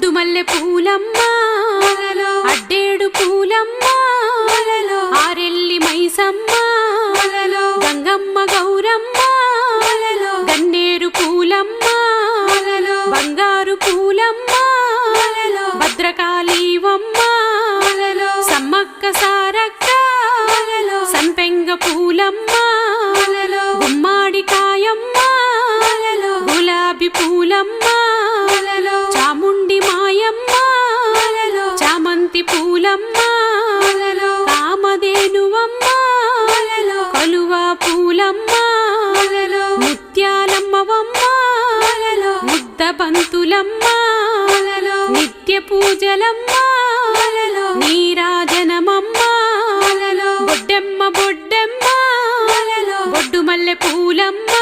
బొడ్డు మల్లె పూలమ్మ అడ్డేడు పూలమ్మ ఆరెల్లి మైసమ్మ గంగమ్మ గౌరమ్మ గన్నేరు పూలమ్మ బంగారు పూలమ్మ భద్రకాళీవమ్మ సమ్మక్క సారక్క సంపెంగ పూలమ్మ గుమ్మాడికాయమ్మ గులాబీ పూలమ్మ చాముండి మాయమ్మ చామంతి పూలమ్మ కామధేనువమ్మ కలువ పూలమ్మ ముత్యాలమ్మవమ్మ ముద్ద బంతులమ్మ నిత్య పూజలమ్మ నీరాజనమమ్మ బొడ్డెమ్మ బొడ్డెమ్మ బొడ్డు మల్లె పూలమ్మ